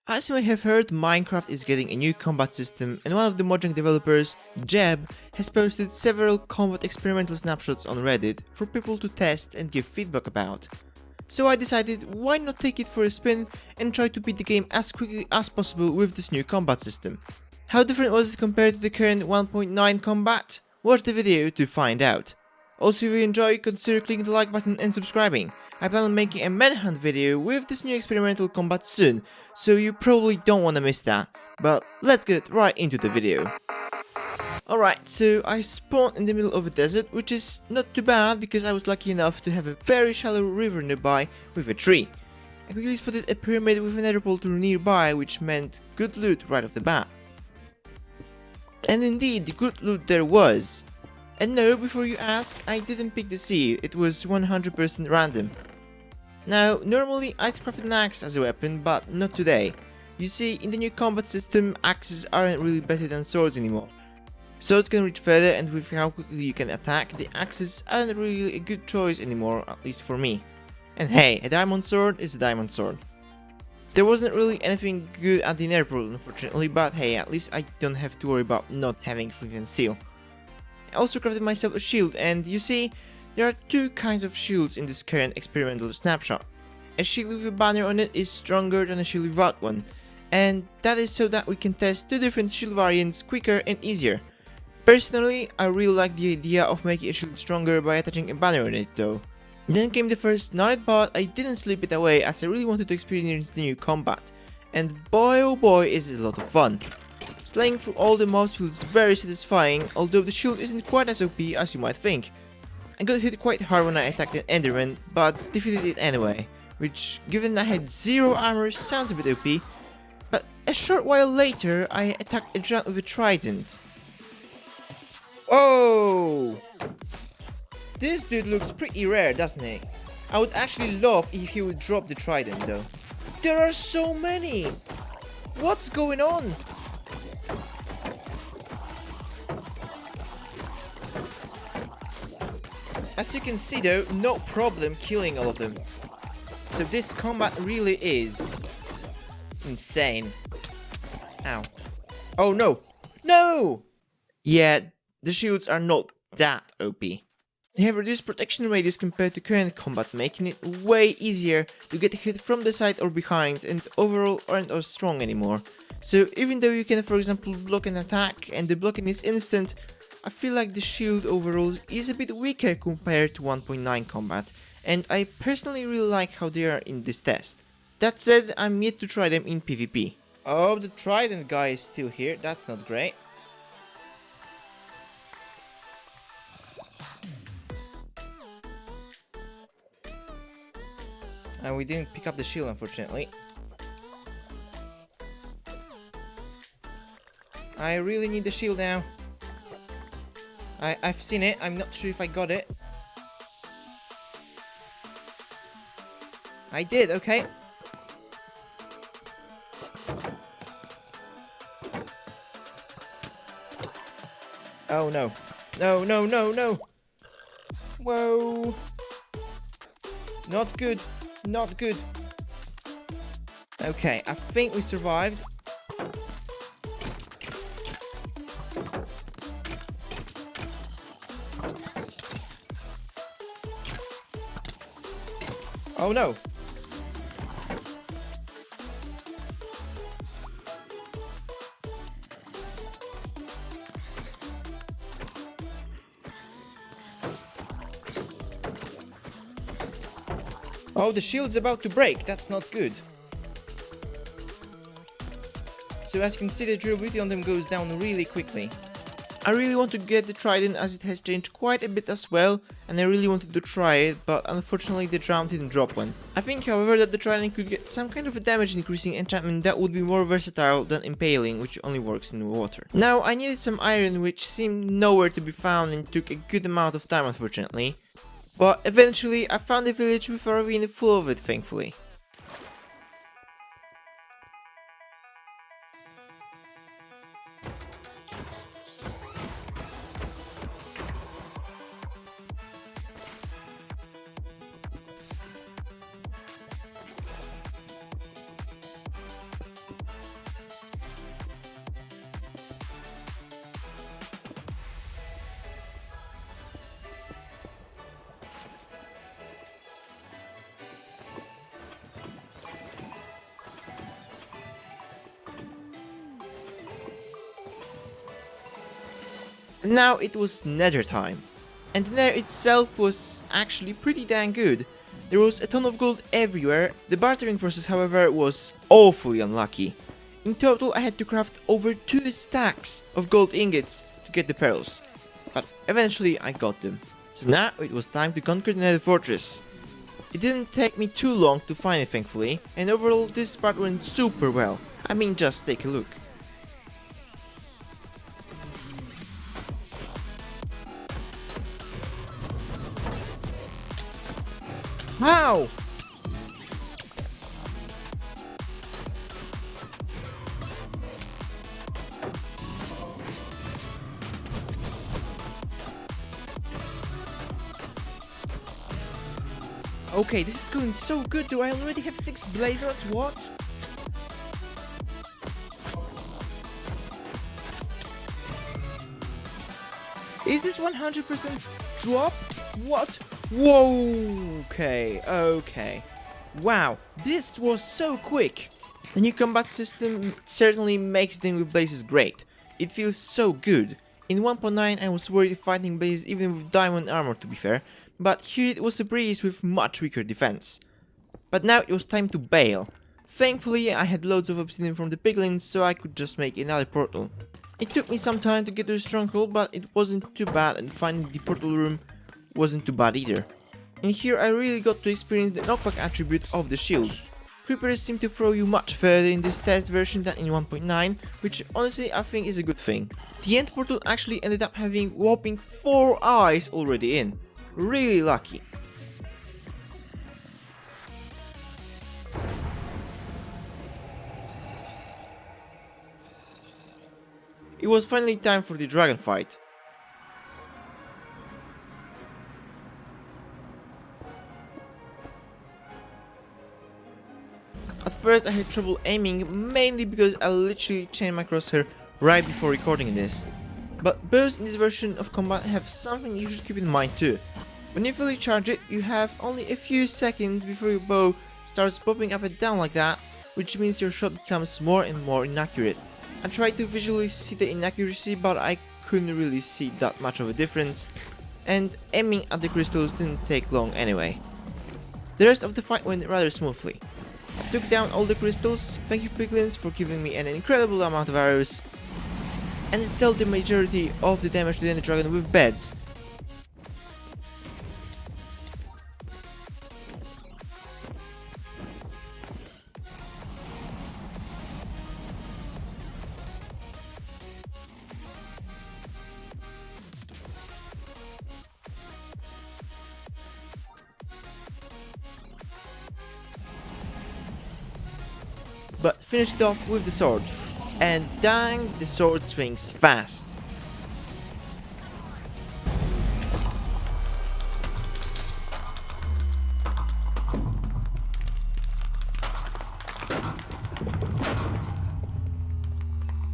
As you may have heard, Minecraft is getting a new combat system, and one of the Mojang developers, Jeb, has posted several combat experimental snapshots on Reddit for people to test and give feedback about. So I decided why not take it for a spin and try to beat the game as quickly as possible with this new combat system. How different was it compared to the current 1.9 combat? Watch the video to find out. Also, if you enjoy, consider clicking the like button and subscribing. I plan on making a manhunt video with this new experimental combat soon, so you probably don't want to miss that. But let's get right into the video. Alright, so I spawned in the middle of a desert, which is not too bad because I was lucky enough to have a very shallow river nearby with a tree. I quickly spotted a pyramid with a nether portal nearby, which meant good loot right off the bat. And indeed, good loot there was. And no, before you ask, I didn't pick the sea, it was 100% random. Now, normally I'd craft an axe as a weapon, but not today. You see, in the new combat system, axes aren't really better than swords anymore. Swords can reach further, and with how quickly you can attack, the axes aren't really a good choice anymore, at least for me. And hey, a diamond sword is a diamond sword. There wasn't really anything good at the nether portal, unfortunately, but hey, at least I don't have to worry about not having flint and steel. I also crafted myself a shield, and you see, there are two kinds of shields in this current experimental snapshot. A shield with a banner on it is stronger than a shield without one, and that is so that we can test two different shield variants quicker and easier. Personally, I really like the idea of making a shield stronger by attaching a banner on it though. Then came the first night, but I didn't sleep it away as I really wanted to experience the new combat, and boy oh boy is it a lot of fun. Slaying through all the mobs feels very satisfying, although the shield isn't quite as OP as you might think. I got hit quite hard when I attacked an enderman, but defeated it anyway, which, given I had zero armor, sounds a bit OP, but a short while later I attacked a giant with a trident. Whoa! This dude looks pretty rare, doesn't he? I would actually love if he would drop the trident though. There are so many! What's going on? As you can see though, no problem killing all of them. So this combat really is insane. Ow. Oh no! No! Yeah, the shields are not that OP. They have reduced protection radius compared to current combat, making it way easier to get hit from the side or behind, and overall aren't as strong anymore. So even though you can, for example, block an attack and the blocking is instant, I feel like the shield overall is a bit weaker compared to 1.9 combat, and I personally really like how they are in this test. That said, I'm yet to try them in PvP. Oh, the trident guy is still here, that's not great. And we didn't pick up the shield, unfortunately. I really need the shield now. I've seen it, I'm not sure if I got it. I did, okay. Oh no. No, no, no, no! Whoa! Not good. Not good. Okay, I think we survived. Oh no! Oh, the shield's about to break, that's not good. So as you can see, the durability on them goes down really quickly. I really want to get the trident as it has changed quite a bit as well, and I really wanted to try it, but unfortunately the drown didn't drop one. I think however that the trident could get some kind of a damage increasing enchantment that would be more versatile than impaling, which only works in water. Now I needed some iron, which seemed nowhere to be found and took a good amount of time, unfortunately. But eventually I found a village with a ravine full of it, thankfully. And now it was nether time. And the nether itself was actually pretty dang good. There was a ton of gold everywhere. The bartering process, however, was awfully unlucky. In total, I had to craft over 2 stacks of gold ingots to get the pearls. But eventually I got them. So now it was time to conquer the nether fortress. It didn't take me too long to find it, thankfully, and overall this part went super well. I mean, just take a look. Wow! Okay, this is going so good. Do I already have 6 blazers? What? Is this 100% drop? What? Whoa! Okay. Wow, this was so quick. The new combat system certainly makes dealing with blazes great. It feels so good. In 1.9 I was worried fighting blazes even with diamond armor, to be fair, but here it was a breeze with much weaker defense. But now it was time to bail. Thankfully I had loads of obsidian from the piglins, so I could just make another portal. It took me some time to get to the stronghold, but it wasn't too bad, and finding the portal room wasn't too bad either. And here I really got to experience the knockback attribute of the shield. Creepers seem to throw you much further in this test version than in 1.9, which honestly I think is a good thing. The end portal actually ended up having whopping 4 eyes already in. Really lucky. It was finally time for the dragon fight. At first I had trouble aiming, mainly because I literally changed my crosshair right before recording this. But bows in this version of combat have something you should keep in mind too. When you fully charge it, you have only a few seconds before your bow starts popping up and down like that, which means your shot becomes more and more inaccurate. I tried to visually see the inaccuracy, but I couldn't really see that much of a difference, and aiming at the crystals didn't take long anyway. The rest of the fight went rather smoothly. I took down all the crystals, thank you piglins for giving me an incredible amount of arrows, and dealt the majority of the damage to the Ender Dragon with beds. But finished off with the sword. And dang, the sword swings fast.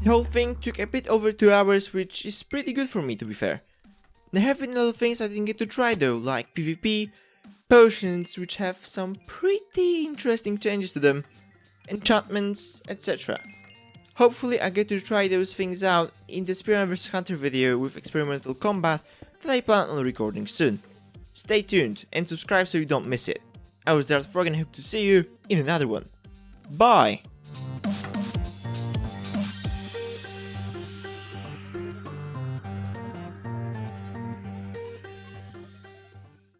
The whole thing took a bit over 2 hours, which is pretty good for me, to be fair. There have been other things I didn't get to try though, like PvP, potions which have some pretty interesting changes to them, enchantments, etc. Hopefully I get to try those things out in the Speedrunner vs Hunter video with experimental combat that I plan on recording soon. Stay tuned and subscribe so you don't miss it. I was maildartfrog and hope to see you in another one. Bye!